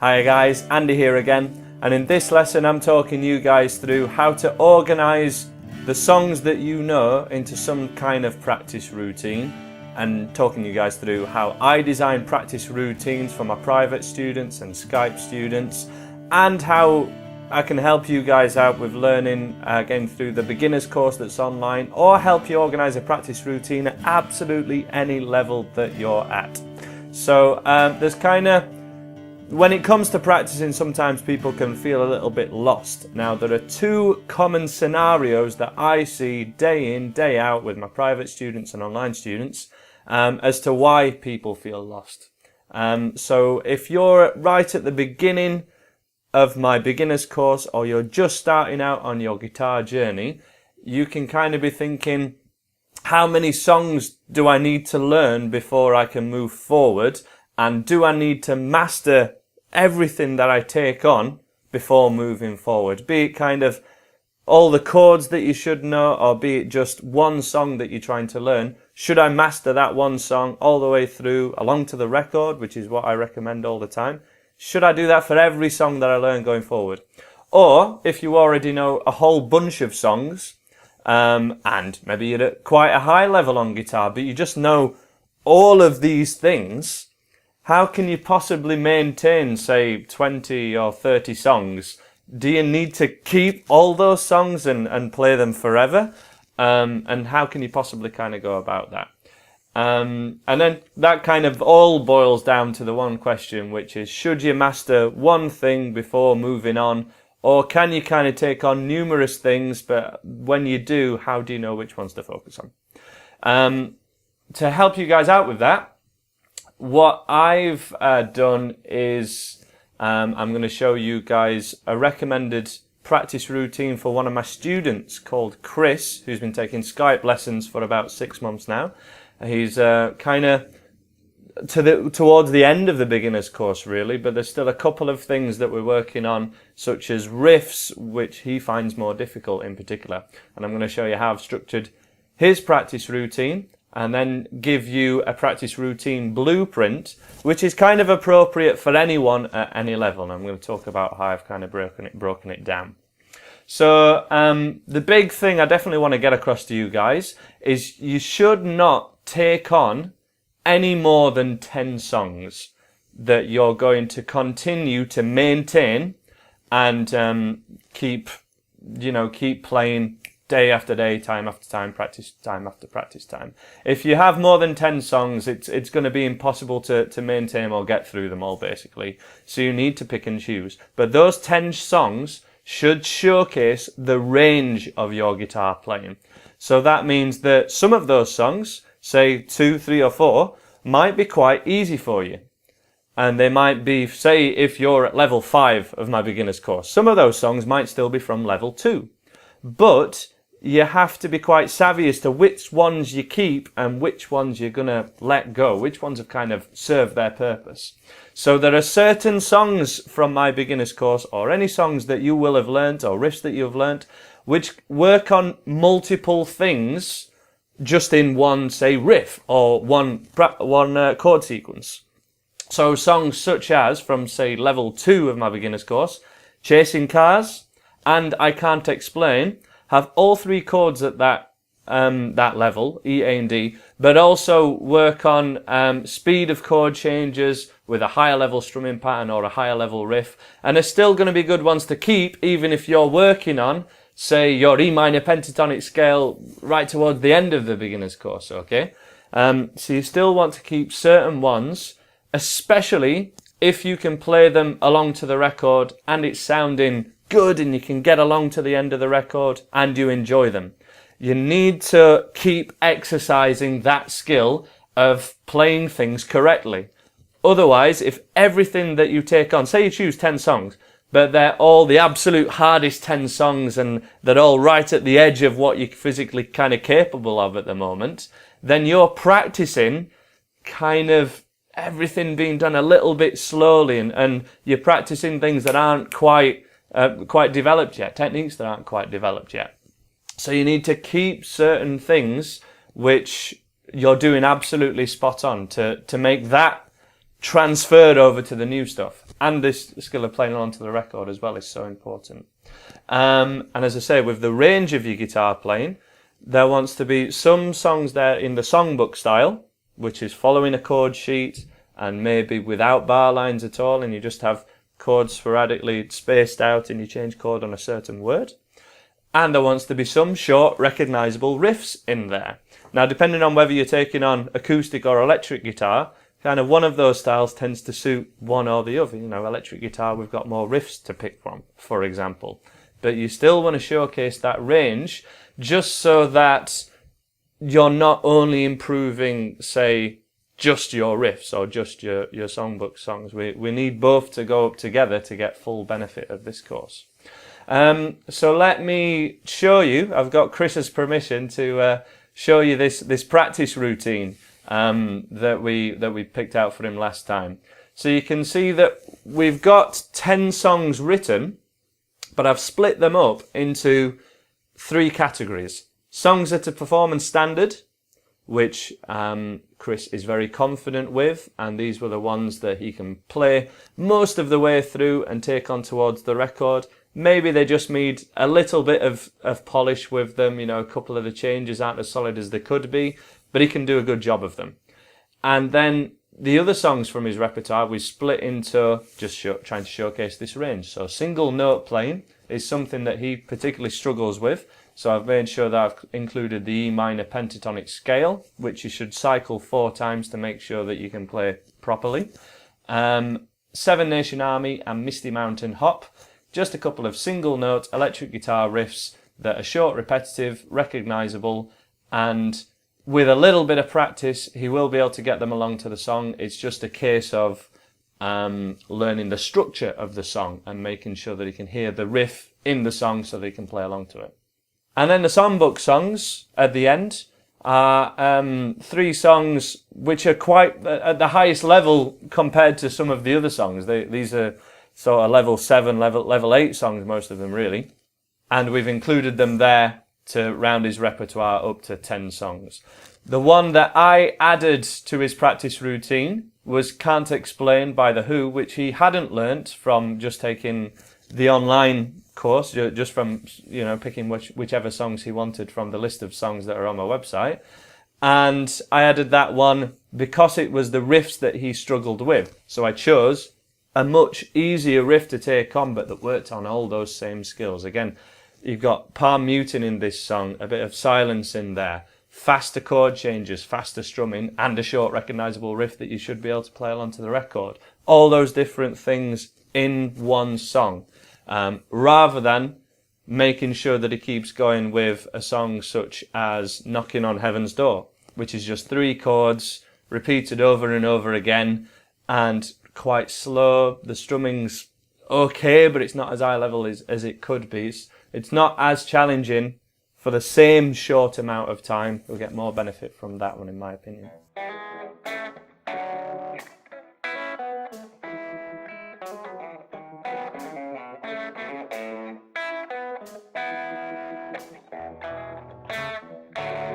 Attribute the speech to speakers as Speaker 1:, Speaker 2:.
Speaker 1: Hi guys, Andy here again, and in this lesson I'm talking you guys through how to organise the songs that you know into some kind of practice routine, and talking you guys through how I design practice routines for my private students and Skype students, and how I can help you guys out with learning getting through the beginner's course that's online, or help you organise a practice routine at absolutely any level that you're at. So there's kind of, when it comes to practicing, sometimes people can feel a little bit lost. Now, there are two common scenarios that I see day in, day out with my private students and online students as to why people feel lost. So if you're right at the beginning of my beginner's course, or you're just starting out on your guitar journey, you can kind of be thinking, how many songs do I need to learn before I can move forward? And do I need to master everything that I take on before moving forward? Be it kind of all the chords that you should know, or be it just one song that you're trying to learn. Should I master that one song all the way through along to the record, which is what I recommend all the time? Should I do that for every song that I learn going forward? Or if you already know a whole bunch of songs, and maybe you're at quite a high level on guitar, but you just know all of these things, how can you possibly maintain, say, 20 or 30 songs? Do you need to keep all those songs and play them forever? And how can you possibly kind of go about that? And then that kind of all boils down to the one question, which is, should you master one thing before moving on? Or can you kind of take on numerous things, but when you do, how do you know which ones to focus on? To help you guys out with that, what I've done is I'm going to show you guys a recommended practice routine for one of my students called Chris, who's been taking Skype lessons for about 6 months now. He's kind of towards the end of the beginner's course, really, but there's still a couple of things that we're working on, such as riffs, which he finds more difficult in particular. And I'm going to show you how I've structured his practice routine, and then give you a practice routine blueprint, which is kind of appropriate for anyone at any level. And I'm going to talk about how I've kind of broken it down. So the big thing I definitely want to get across to you guys is you should not take on any more than 10 songs that you're going to continue to maintain and keep playing day after day, time after time, practice time after practice time. If you have more than 10 songs, it's going to be impossible to maintain or get through them all, basically. So you need to pick and choose. But those 10 songs should showcase the range of your guitar playing. So that means that some of those songs, say 2, 3 or 4, might be quite easy for you. And they might be, say, if you're at level 5 of my beginner's course, some of those songs might still be from level 2. But you have to be quite savvy as to which ones you keep and which ones you're going to let go, which ones have kind of served their purpose. So there are certain songs from my beginner's course, or any songs that you will have learnt, or riffs that you have learnt, which work on multiple things just in one, say, riff, or one chord sequence. So songs such as, from, say, level 2 of my beginner's course, Chasing Cars and I Can't Explain, have all 3 chords at that level, E, A and D, but also work on speed of chord changes with a higher level strumming pattern or a higher level riff, and are still going to be good ones to keep even if you're working on, say, your E minor pentatonic scale right towards the end of the beginner's course, okay? So you still want to keep certain ones, especially if you can play them along to the record and it's sounding good and you can get along to the end of the record and you enjoy them. You need to keep exercising that skill of playing things correctly. Otherwise, if everything that you take on, say you choose 10 songs, but they're all the absolute hardest 10 songs and they're all right at the edge of what you're physically kind of capable of at the moment, then you're practicing kind of everything being done a little bit slowly, and you're practicing things that aren't quite developed yet, techniques that aren't quite developed yet. So you need to keep certain things which you're doing absolutely spot on to make that transferred over to the new stuff. and this skill of playing along to the record as well is so important. And as I say, with the range of your guitar playing, there wants to be some songs there in the songbook style, which is following a chord sheet and maybe without bar lines at all, and you just have chords sporadically spaced out and you change chord on a certain word. And there wants to be some short, recognisable riffs in there. Now, depending on whether you're taking on acoustic or electric guitar, kind of one of those styles tends to suit one or the other. You know, electric guitar, we've got more riffs to pick from, for example. But you still want to showcase that range, just so that you're not only improving, say, just your riffs or just your songbook songs. We need both to go up together to get full benefit of this course. So let me show you, I've got Chris's permission to show you this practice routine that we picked out for him last time. So you can see that we've got 10 songs written, but I've split them up into 3 categories. Songs at a performance standard, which Chris is very confident with, and these were the ones that he can play most of the way through and take on towards the record. Maybe they just need a little bit of polish with them, you know, a couple of the changes aren't as solid as they could be, but he can do a good job of them. And then the other songs from his repertoire we split into just trying to showcase this range. So single note playing is something that he particularly struggles with. So I've made sure that I've included the E minor pentatonic scale, which you should cycle 4 times to make sure that you can play properly. Seven Nation Army and Misty Mountain Hop. Just a couple of single note electric guitar riffs that are short, repetitive, recognisable, and with a little bit of practice, he will be able to get them along to the song. It's just a case of learning the structure of the song and making sure that he can hear the riff in the song so that he can play along to it. And then the songbook songs at the end are 3 songs which are quite at the highest level compared to some of the other songs. These are sort of level 7, level 8 songs, most of them really. And we've included them there to round his repertoire up to 10 songs. The one that I added to his practice routine was Can't Explain by The Who, which he hadn't learnt from just taking the online course, just from, you know, picking whichever songs he wanted from the list of songs that are on my website. And I added that one because it was the riffs that he struggled with. So I chose a much easier riff to take on, but that worked on all those same skills. Again, you've got palm muting in this song, a bit of silence in there, faster chord changes, faster strumming, and a short recognisable riff that you should be able to play along to the record. All those different things in one song, rather than making sure that he keeps going with a song such as Knocking on Heaven's Door, which is just 3 chords repeated over and over again and quite slow. The strumming's okay, but it's not as high level as it could be. It's not as challenging for the same short amount of time. You'll get more benefit from that one, in my opinion.